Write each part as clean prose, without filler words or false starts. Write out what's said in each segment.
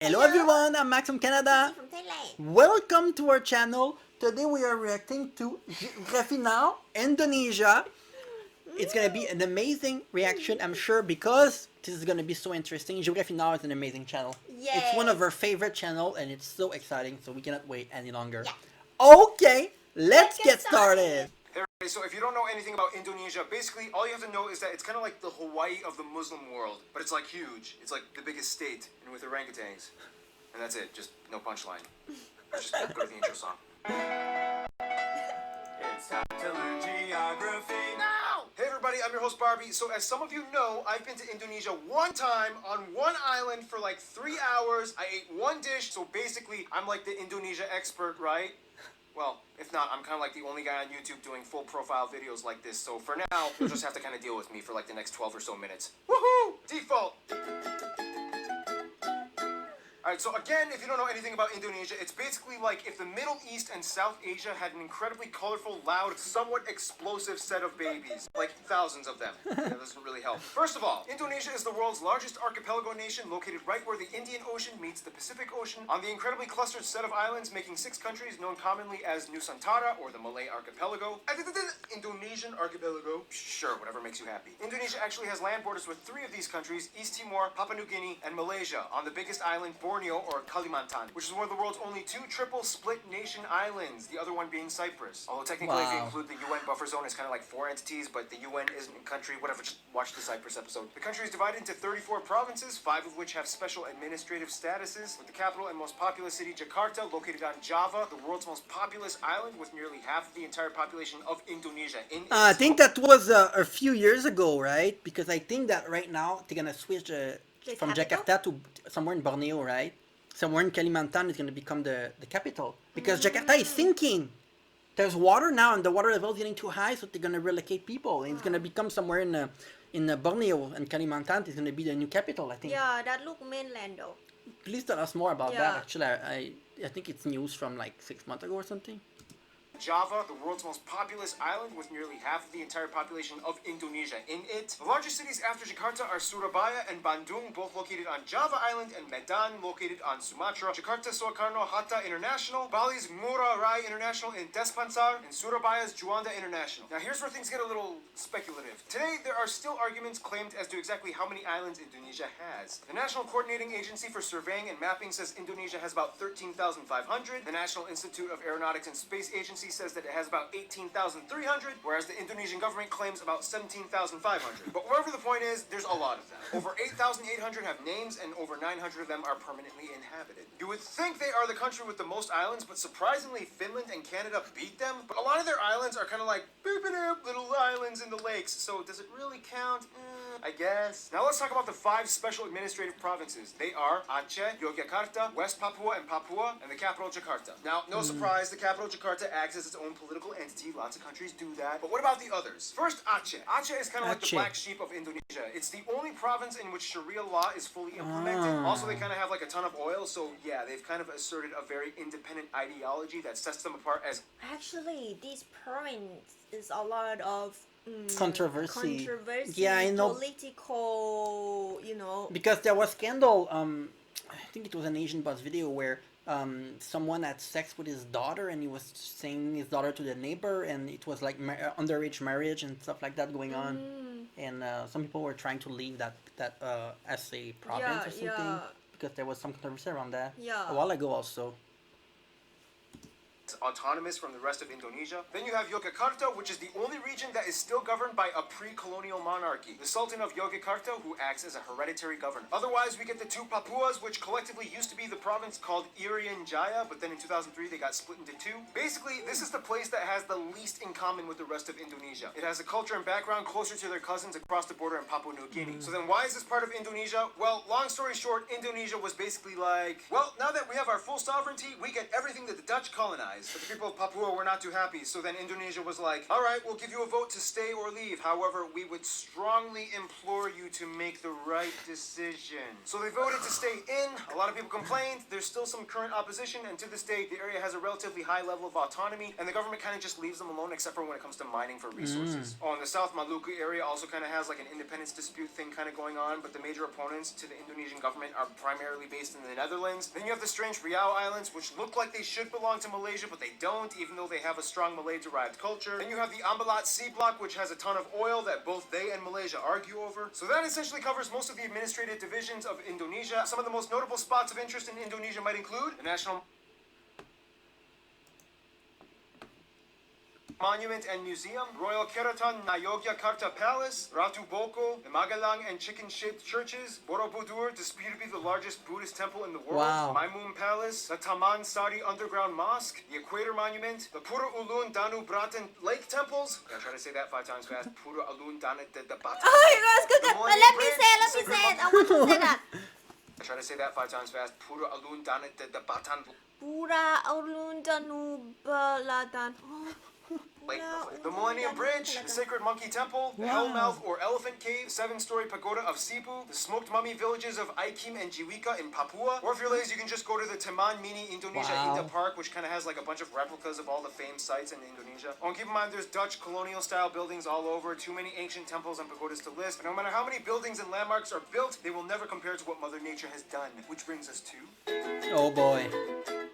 Hello everyone, I'm Max from Canada. From Thailand. Welcome to our channel. Today we are reacting to Geography Now, Indonesia. It's gonna be an amazing reaction, I'm sure, because this is gonna be so interesting. Geography Now is an amazing channel. It's one of our favorite channels and it's so exciting, so we cannot wait any longer. Yeah. Okay, let's get started. Hey, everybody, so if you don't know anything about Indonesia, basically all you have to know is that it's kind of like the Hawaii of the Muslim world, but it's like huge. It's like the biggest state, and with orangutans. And that's it, just no punchline. Just go to the intro song. It's time to learn geography now! Hey everybody, I'm your host Barbie. So as some of you know, I've been to Indonesia one time on one island for like 3 hours. I ate one dish, so basically I'm like the Indonesia expert, right? Well, if not, I'm kind of like the only guy on YouTube doing full profile videos like this, so for now, you'll just have to kind of deal with me for like the next 12 or so minutes. Woohoo! Default! Alright, so again, if you don't know anything about Indonesia, it's basically like if the Middle East and South Asia had an incredibly colorful, loud, somewhat explosive set of babies. Like thousands of them. That doesn't really help. First of all, Indonesia is the world's largest archipelago nation, located right where the Indian Ocean meets the Pacific Ocean, on the incredibly clustered set of islands, making 6 countries known commonly as Nusantara, or the Malay Archipelago. Indonesian Archipelago. Sure, whatever makes you happy. Indonesia actually has land borders with 3 of these countries, East Timor, Papua New Guinea, and Malaysia, on the biggest island, Borneo, or Kalimantan, which is one of the world's only 2 triple split nation islands, the other one being Cyprus. Although technically if you include the UN buffer zone, it's kind of like 4 entities, but the UN isn't a country, whatever, just watch the Cyprus episode. The country is divided into 34 provinces, 5 of which have special administrative statuses, with the capital and most populous city, Jakarta, located on Java, the world's most populous island, with nearly half of the entire population of Indonesia. I think that was a few years ago, right? Because I think that right now they're gonna switch from Jakarta to somewhere in Borneo, right? Somewhere in Kalimantan is gonna become the capital because Jakarta is sinking. There's water now, and the water level is getting too high, so they're gonna relocate people, and it's gonna become somewhere in Borneo, and Kalimantan is gonna be the new capital, I think. Yeah, that look mainland though. Please tell us more about Yeah. that. Actually, I think it's news from like 6 months ago or something. Java, the world's most populous island with nearly half of the entire population of Indonesia in it. The largest cities after Jakarta are Surabaya and Bandung, both located on Java Island, and Medan, located on Sumatra. Jakarta Soekarno-Hatta International, Bali's Ngurah Rai International in Denpasar, and Surabaya's Juanda International. Now here's where things get a little speculative. Today, there are still arguments claimed as to exactly how many islands Indonesia has. The National Coordinating Agency for Surveying and Mapping says Indonesia has about 13,500. The National Institute of Aeronautics and Space Agency says that it has about 18,300, whereas the Indonesian government claims about 17,500. But whatever the point is, there's a lot of them. Over 8,800 have names, and over 900 of them are permanently inhabited. You would think they are the country with the most islands, but surprisingly, Finland and Canada beat them. But a lot of their islands are kind of like boop-a-doop, little islands in the lakes, so does it really count? I guess. Now let's talk about the 5 special administrative provinces. They are Aceh, Yogyakarta, West Papua and Papua, and the capital Jakarta. Now, no surprise, the capital Jakarta acts as its own political entity. Lots of countries do that. But what about the others? First, Aceh. Aceh is kind of like the black sheep of Indonesia. It's the only province in which Sharia law is fully implemented. Also, they kind of have like a ton of oil, so yeah, they've kind of asserted a very independent ideology that sets them apart as... Actually, this province is a lot of Controversy. Controversy. Yeah, I know. Political, Because there was scandal. I think it was an Asian Buzz video where someone had sex with his daughter, and he was saying his daughter to the neighbor, and it was like underage marriage and stuff like that going on. And some people were trying to leave that as a province or something because there was some controversy around that a while ago also. Autonomous from the rest of Indonesia. Then you have Yogyakarta, which is the only region that is still governed by a pre-colonial monarchy. The Sultan of Yogyakarta, who acts as a hereditary governor. Otherwise, we get the 2 Papuas, which collectively used to be the province called Irian Jaya, but then in 2003 they got split into 2. Basically, this is the place that has the least in common with the rest of Indonesia. It has a culture and background closer to their cousins across the border in Papua New Guinea. So then why is this part of Indonesia? Well, long story short, Indonesia was basically like, well, now that we have our full sovereignty, we get everything that the Dutch colonized. colonize. But the people of Papua were not too happy, so then Indonesia was like, all right, we'll give you a vote to stay or leave. However, we would strongly implore you to make the right decision. So they voted to stay in. A lot of people complained. There's still some current opposition, and to this day, the area has a relatively high level of autonomy, and the government kind of just leaves them alone, except for when it comes to mining for resources. Oh, and the South Maluku area also kind of has like an independence dispute thing kind of going on, but the major opponents to the Indonesian government are primarily based in the Netherlands. Then you have the strange Riau Islands, which look like they should belong to Malaysia, but they don't, even though they have a strong Malay-derived culture. Then you have the Ambalat Sea Block, which has a ton of oil that both they and Malaysia argue over. So that essentially covers most of the administrative divisions of Indonesia. Some of the most notable spots of interest in Indonesia might include the National Monument and Museum, Royal Keraton Yogyakarta Palace, Ratu Boko, the Magalang and chicken-shaped churches, Borobudur, disputed to be the largest Buddhist temple in the world, Wow. Maimun Palace, the Taman Sari Underground Mosque, the Equator Monument, the Pura Ulun Danu Bratan Lake Temples. I try to say that 5 times fast. Pura Ulun Danu Bratan. Oh my gosh, good. The But Millennium let me Bridge, say it. Sacred I want to say that. I try to say that 5 times fast. Pura Ulun Danu Bratan Pura ulun danu baladan. Lake. The Millennium Bridge, the Sacred Monkey Temple, the Hellmouth or Elephant Cave, 7-story pagoda of Cebu, the smoked mummy villages of Aikim and Jiwika in Papua, or if you're lazy, you can just go to the Taman Mini Indonesia Wow. Indah Park, which kind of has like a bunch of replicas of all the famed sites in Indonesia. Oh, and keep in mind, there's Dutch colonial-style buildings all over, too many ancient temples and pagodas to list, but no matter how many buildings and landmarks are built, they will never compare to what Mother Nature has done, which brings us to... Oh boy.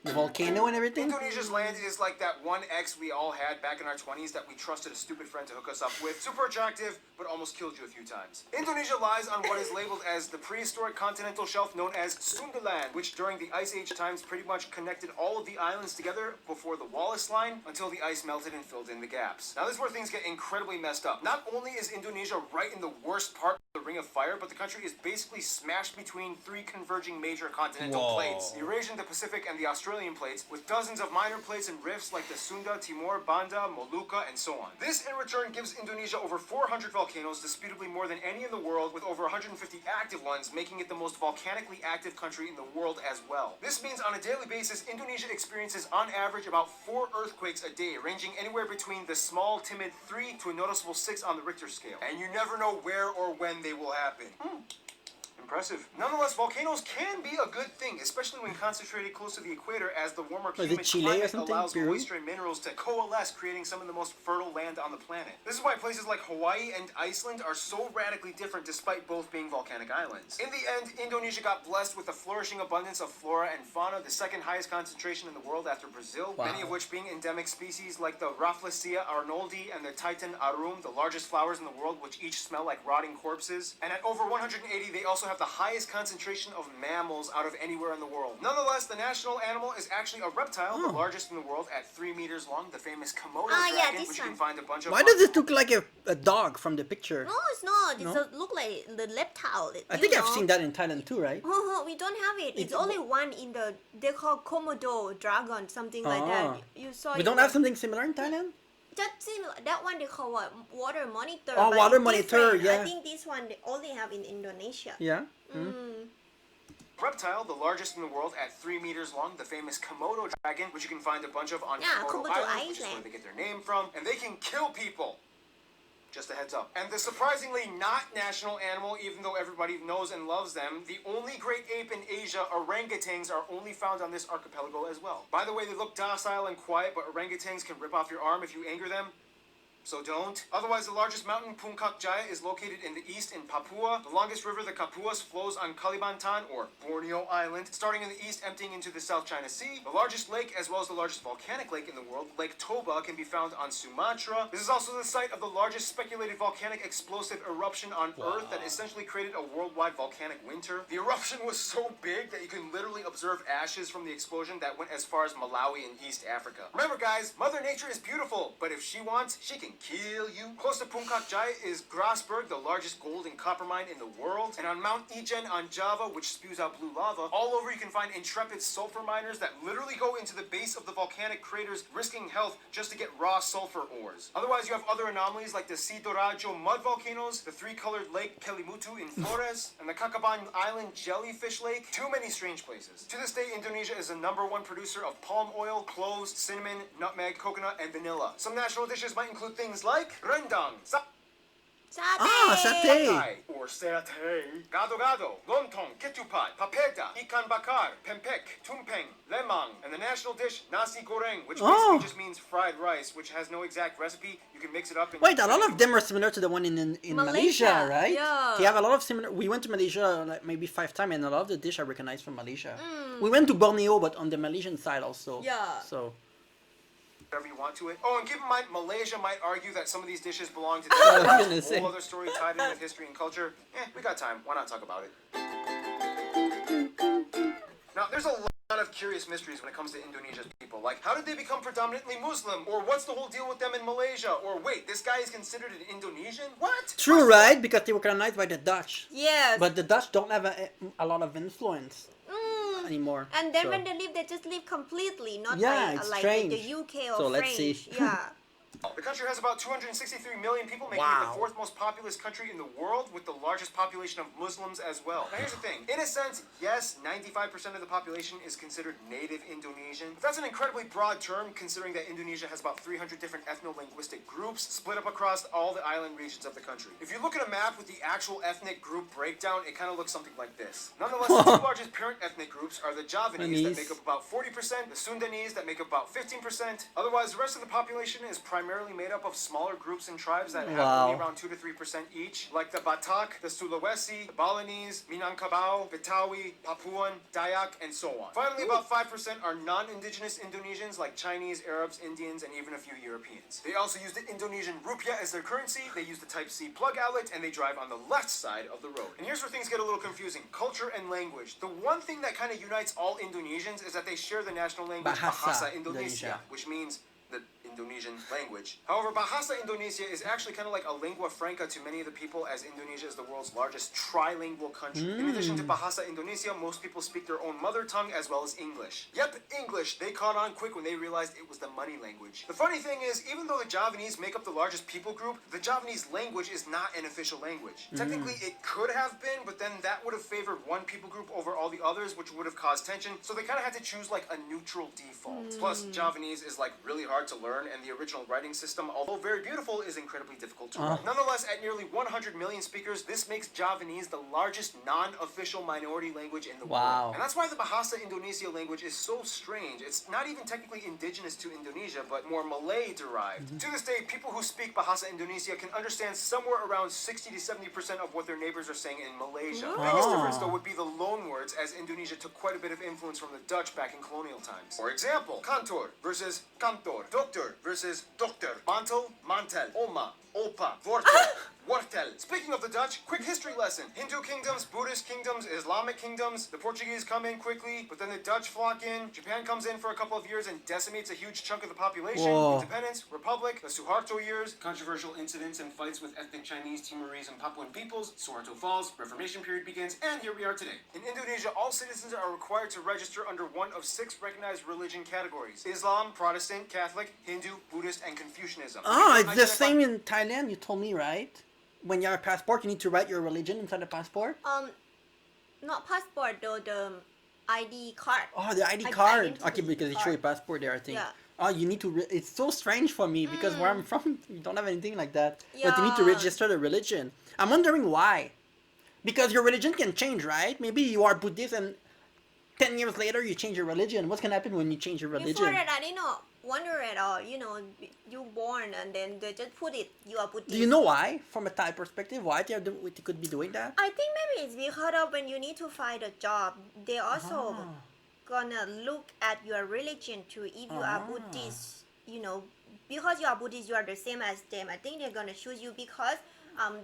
The volcano and everything? Indonesia's land is like that one ex we all had back in our 20s that we trusted a stupid friend to hook us up with. Super attractive, but almost killed you a few times. Indonesia lies on what is labeled as the prehistoric continental shelf known as Sundaland, which during the Ice Age times pretty much connected all of the islands together before the Wallace Line until the ice melted and filled in the gaps. Now this is where things get incredibly messed up. Not only is Indonesia right in the worst part of the Ring of Fire, but the country is basically smashed between 3 converging major continental Whoa. plates. The Eurasian, the Pacific, and the Australian plates, with dozens of minor plates and rifts like the Sunda, Timor, Banda, Molucca, and so on. This, in return, gives Indonesia over 400 volcanoes, disputably more than any in the world, with over 150 active ones, making it the most volcanically active country in the world as well. This means on a daily basis, Indonesia experiences on average about 4 earthquakes a day, ranging anywhere between the small, timid 3 to a noticeable 6 on the Richter scale. And you never know where or when they will happen. Impressive. Nonetheless, volcanoes can be a good thing, especially when concentrated close to the equator, as the warmer Was it humid Chile or climate something? allows Peru? moisture and minerals to coalesce, creating some of the most fertile land on the planet. This is why places like Hawaii and Iceland are so radically different despite both being volcanic islands. In the end, Indonesia got blessed with a flourishing abundance of flora and fauna, the second highest concentration in the world after Brazil, Wow. many of which being endemic species like the Rafflesia arnoldi and the Titan arum, the largest flowers in the world, which each smell like rotting corpses. And at over 180, they also have the highest concentration of mammals out of anywhere in the world. Nonetheless, the national animal is actually a reptile, the largest in the world at 3 meters long, the famous Komodo Ah, yeah, dragon, this which you can one. find a bunch of... Why does it look like a dog from the picture? No, it's not. It No? look like the reptile. I think I've seen that in Thailand too, right? We don't have it. It's It- only one in the. They call Komodo dragon, something like Ah. that. You saw. We it don't on- have something similar in Thailand? That similar. That one they call what? Water monitor. Oh, but water it's monitor, different. yeah. I think this one they only have in Indonesia. Yeah. reptile, the largest in the world at 3 meters long, the famous Komodo dragon, which you can find a bunch of on Yeah, Komodo Komodo Island, which is where Island. they get their name from, and they can kill people. Just a heads up. And the surprisingly not national animal, even though everybody knows and loves them, the only great ape in Asia, orangutans, are only found on this archipelago as well. By the way, they look docile and quiet, but orangutans can rip off your arm if you anger them. So don't. Otherwise, the largest mountain, Puncak Jaya, is located in the east in Papua. The longest river, the Kapuas, flows on Kalimantan, or Borneo Island, starting in the east, emptying into the South China Sea. The largest lake, as well as the largest volcanic lake in the world, Lake Toba, can be found on Sumatra. This is also the site of the largest speculated volcanic explosive eruption on Earth that essentially created a worldwide volcanic winter. The eruption was so big that you can literally observe ashes from the explosion that went as far as Malawi in East Africa. Remember, guys, Mother Nature is beautiful, but if she wants, she can kill you. Close to Puncak Jaya is Grasberg, the largest gold and copper mine in the world. And on Mount Ijen on Java, which spews out blue lava, all over you can find intrepid sulfur miners that literally go into the base of the volcanic craters, risking health just to get raw sulfur ores. Otherwise, you have other anomalies like the Sidorajo mud volcanoes, the three-colored lake Kelimutu in Flores, and the Kakaban Island jellyfish lake. Too many strange places. To this day, Indonesia is the #1 producer of palm oil, cloves, cinnamon, nutmeg, coconut, and vanilla. Some national dishes might include things like rendang, Satay. or satay, gado-gado, lontong, ketupat, papeda, ikan bakar, pempek, tumpeng, lemang, and the national dish nasi goreng, which basically just means fried rice, which has no exact recipe. You can mix it up. Wait, a lot of them are similar to the one in Malaysia, right? Yeah. They have a lot of similar. We went to Malaysia like maybe 5 times, and a lot of the dish I recognize from Malaysia. We went to Borneo, but on the Malaysian side also. Yeah. So. Whatever you want to it. Oh, and keep in mind, Malaysia might argue that some of these dishes belong to I was them. gonna say. Whole other story tied in with history and culture. We got time. Why not talk about it? Now, there's a lot of curious mysteries when it comes to Indonesia's people. Like, how did they become predominantly Muslim? Or what's the whole deal with them in Malaysia? Or wait, this guy is considered an Indonesian? What? True, right? Because they were colonized by the Dutch. Yes. But the Dutch don't have a lot of influence anymore. And then so. when they leave, they just leave completely, not Yeah, like, it's like strange. the UK or So French. let's see. Yeah. The country has about 263 million people, making it Wow. the 4th most populous country in the world, with the largest population of Muslims as well. Now here's the thing. In a sense, yes, 95% of the population is considered native Indonesian. But that's an incredibly broad term, considering that Indonesia has about 300 different ethno-linguistic groups split up across all the island regions of the country. If you look at a map with the actual ethnic group breakdown, it kind of looks something like this. Nonetheless, the two largest parent ethnic groups are the Javanese that make up about 40%, the Sundanese that make up about 15%. Otherwise, the rest of the population is primarily made up of smaller groups and tribes that have only around 2 to 3% each, like the Batak, the Sulawesi, the Balinese, Minangkabau, Betawi, Papuan, Dayak, and so on. Finally, about 5% are non-indigenous Indonesians like Chinese, Arabs, Indians, and even a few Europeans. They also use the Indonesian rupiah as their currency, they use the Type-C plug outlet, and they drive on the left side of the road. And here's where things get a little confusing. Culture and language. The one thing that kind of unites all Indonesians is that they share the national language Bahasa Indonesia, which means the Indonesian language. However, Bahasa Indonesia is actually kind of like a lingua franca to many of the people, as Indonesia is the world's largest trilingual country. In addition to Bahasa Indonesia, most people speak their own mother tongue as well as English. Yep, English. They caught on quick when they realized it was the money language. The funny thing is, even though the Javanese make up the largest people group, the Javanese language is not an official language. Technically, it could have been, but then that would have favored one people group over all the others, which would have caused tension, so they kind of had to choose like a neutral default. Plus, Javanese is like really hard to learn, and the original writing system, although very beautiful, is incredibly difficult to write. Nonetheless, at nearly 100 million speakers, this makes Javanese the largest non-official minority language in the world. And that's why the Bahasa Indonesia language is so strange. It's not even technically indigenous to Indonesia, but more Malay-derived. To this day, people who speak Bahasa Indonesia can understand somewhere around 60 to 70% of what their neighbors are saying in Malaysia. The biggest difference, though, would be the loan words, as Indonesia took quite a bit of influence from the Dutch back in colonial times. For example, kantor versus kantor, doctor versus doctor, mantel, mantel, oma, opa, wortel, wortel. Speaking of the Dutch, quick history lesson. Hindu kingdoms, Buddhist kingdoms, Islamic kingdoms. The Portuguese come in quickly, but then the Dutch flock in. Japan comes in for a couple of years and decimates a huge chunk of the population. Independence, Republic, the Suharto years, controversial incidents and fights with ethnic Chinese, Timorese, and Papuan peoples. Suharto falls, Reformation period begins, and here we are today. In Indonesia, all citizens are required to register under one of 6 recognized religion categories: Islam, Protestant, Catholic, Hindu, Buddhist, and Confucianism. It's the same in Thailand, you told me, right? When you have a passport, you need to write your religion inside the passport? Not passport though, the ID card. Oh, the ID card. Identity Okay, because you show your card. passport there, I think. Yeah. Oh, you need to. It's so strange for me because where I'm from, you don't have anything like that. But you need to register the religion. I'm wondering why. Because your religion can change, right? Maybe you are Buddhist and 10 years later you change your religion. What's gonna happen when you change your religion? Before that, I did not wonder at all. You know, you born and then they just put it. You are Buddhist. Do you know why? From a Thai perspective, why they could be doing that? I think maybe it's because of when you need to find a job, they also gonna look at your religion too. If you are Buddhist, you know, because you are Buddhist, you are the same as them. I think they're gonna choose you because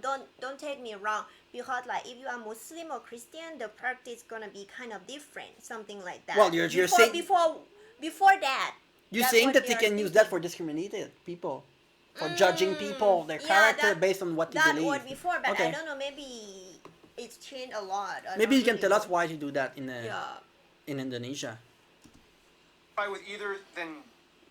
don't take me wrong, because like if you are Muslim or Christian, the practice gonna be kind of different, something like that. Well, you're saying before that. You're that's saying what that they are can use that thinking. for discriminated people. for judging people, their character based on what they that believe. was before, but Okay. I don't know. Maybe it's changed a lot. I Maybe don't you can really tell us know. why you do that Yeah. in Indonesia. With either, then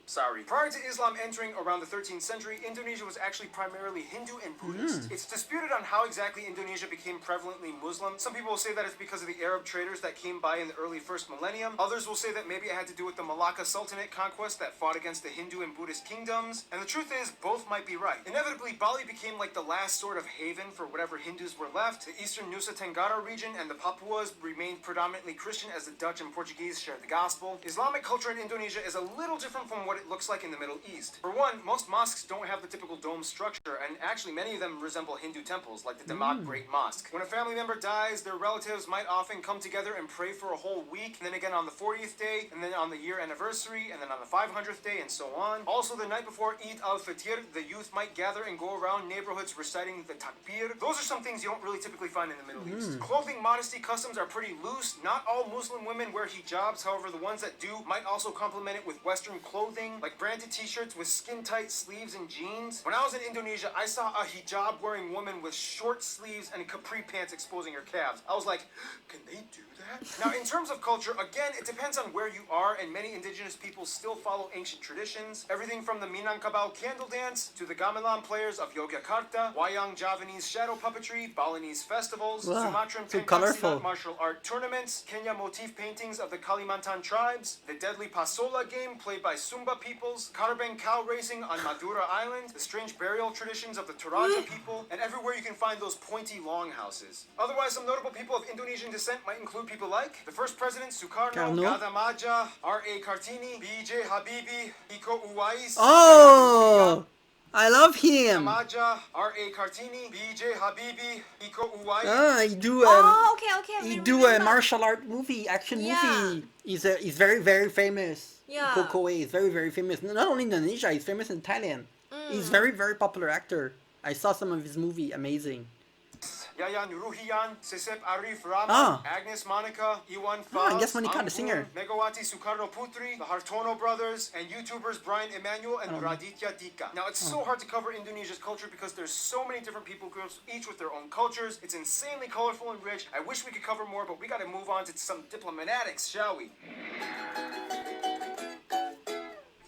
sorry. Prior to Islam entering around the 13th century, Indonesia was actually primarily Hindu and Buddhist. It's disputed on how exactly Indonesia became prevalently Muslim. Some people will say that it's because of the Arab traders that came by in the early first millennium. Others will say that maybe it had to do with the Malacca Sultanate conquest that fought against the Hindu and Buddhist kingdoms. And the truth is, both might be right. Inevitably, Bali became like the last sort of haven for whatever Hindus were left. The eastern Nusa Tenggara region and the Papuas remained predominantly Christian as the Dutch and Portuguese shared the gospel. Islamic culture in Indonesia is a little different from what it looks like in the Middle East. For one, most mosques don't have the typical dome structure, and actually many of them resemble Hindu temples, like the Demak Great Mosque. When a family member dies, their relatives might often come together and pray for a whole week, and then again on the 40th day, and then on the year anniversary, and then on the 500th day, and so on. Also, the night before Eid al-Fitr, the youth might gather and go around neighborhoods reciting the takbir. Those are some things you don't really typically find in the Middle East. Clothing modesty customs are pretty loose. Not all Muslim women wear hijabs, however, the ones that do might also complement it with Western clothing, like branded t-shirts with skin-tight sleeves and jeans. When I was in Indonesia, I saw a hijab-wearing woman with short sleeves and capri pants exposing her calves. I was like, can they do that? Now, in terms of culture, again, it depends on where you are, and many indigenous peoples still follow ancient traditions. Everything from the Minangkabau candle dance to the gamelan players of Yogyakarta, Wayang Javanese shadow puppetry, Balinese festivals, Wow, Sumatran so pencaksilat colorful. martial art tournaments, Kenya motif paintings of the Kalimantan tribes, the deadly Pasola game played by Sumba peoples, Karabeng cow racing on Madura Island, the strange burial traditions of the Toraja people, and everywhere you can find those pointy longhouses. Otherwise, some notable people of Indonesian descent might include people like the first president Sukarno, Karno? Gadamaja, R.A. Kartini, B.J. Habibi, Iko Uwais, Oh, I love him. Gadamaja, R.A. Kartini, B.J. Habibi, Iko Uwais. Ah, he do Oh, okay, okay. he we do a remember. martial art movie, action Yeah. movie. He's very famous. Yeah. Coco is very famous. Not only in Indonesia, he's famous in Thailand. He's very popular actor. I saw some of his movie, amazing. Yaya Nuruhian, Sesep Arif Rahman, Ah. Agnes Monica, Iwan Ah, Faz, and guess Monica, the Anggun, singer. Megawati Sukarno Putri, the Hartono brothers, and YouTubers Brian Emanuel and Raditya Dika. Now, it's so hard to cover Indonesia's culture because there's so many different people groups, each with their own cultures. It's insanely colorful and rich. I wish we could cover more, but we gotta move on to some diplomatics, shall we?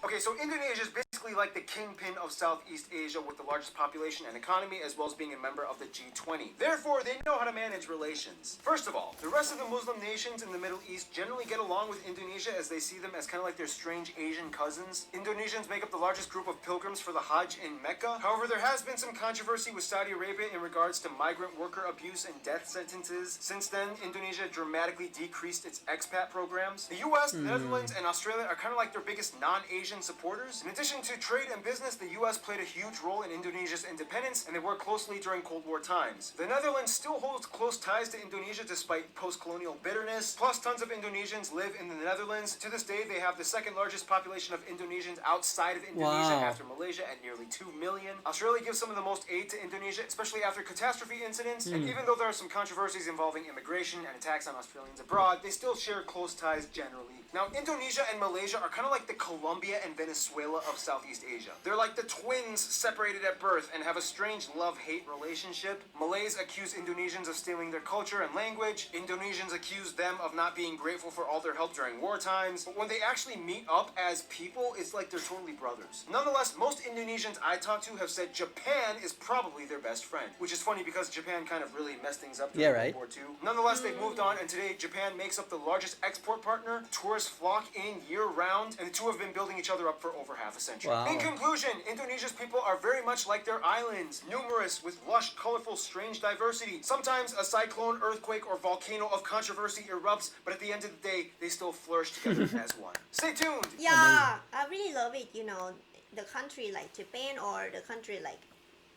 Okay, so Indonesia is basically like the kingpin of Southeast Asia with the largest population and economy, as well as being a member of the G20. Therefore, they know how to manage relations. First of all, the rest of the Muslim nations in the Middle East generally get along with Indonesia as they see them as kind of like their strange Asian cousins. Indonesians make up the largest group of pilgrims for the Hajj in Mecca. However, there has been some controversy with Saudi Arabia in regards to migrant worker abuse and death sentences. Since then, Indonesia dramatically decreased its expat programs. The US, the Netherlands, and Australia are kind of like their biggest non-Asian supporters. In addition to trade and business, the US played a huge role in Indonesia's independence, and they worked closely during Cold War times. The Netherlands still holds close ties to Indonesia despite post-colonial bitterness. Plus, tons of Indonesians live in the Netherlands. To this day, they have the second largest population of Indonesians outside of Indonesia Wow. after Malaysia at nearly 2 million. Australia gives some of the most aid to Indonesia, especially after catastrophe incidents. And even though there are some controversies involving immigration and attacks on Australians abroad, they still share close ties generally. Now, Indonesia and Malaysia are kind of like the Colombia and Venezuela of Southeast Asia. They're like the twins separated at birth and have a strange love-hate relationship. Malays accuse Indonesians of stealing their culture and language. Indonesians accuse them of not being grateful for all their help during war times. But when they actually meet up as people, it's like they're totally brothers. Nonetheless, most Indonesians I talked to have said Japan is probably their best friend, which is funny because Japan kind of really messed things up during Yeah, right. World War II. Nonetheless, they've moved on, and today Japan makes up the largest export partner. Tourists flock in year-round, and the two have been building each other up for over half a century. Wow. In conclusion, Indonesia's people are very much like their islands, numerous, with lush, colorful, strange diversity. Sometimes a cyclone, earthquake, or volcano of controversy erupts, but at the end of the day, they still flourish together as one. Stay tuned! Yeah, I really love it. You know, the country like Japan or the country like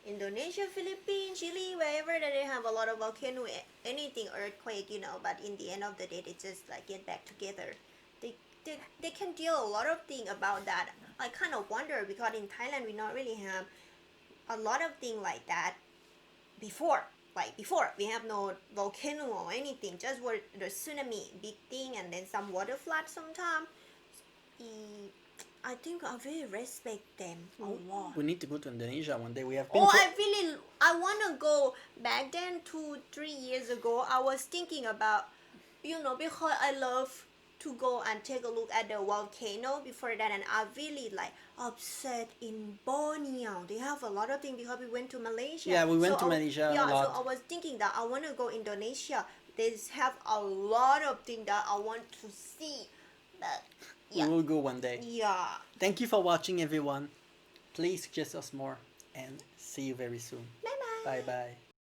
Indonesia, Philippines, Chile, wherever that they have a lot of volcano, anything earthquake, you know. But in the end of the day, they just like get back together. They can deal a lot of things about that. I kind of wonder because in Thailand we not really have a lot of things like that before. Like before, we have no volcano or anything. Just were the tsunami, big thing, and then some water flood sometime. I think I really respect them a lot. We need to go to Indonesia one day. We have been Oh, to. I want to go. Back then, 2, 3 years ago, I was thinking about, because I love to go and take a look at the volcano before that, and I really like upset in Borneo. They have a lot of things because we went to Malaysia. Yeah, we went to I- Malaysia a Yeah, lot. so I was thinking that I want to go Indonesia. They have a lot of things that I want to see. But We yeah, will go one day. yeah. Thank you for watching, everyone. Please suggest us more and see you very soon. Bye bye. Bye bye.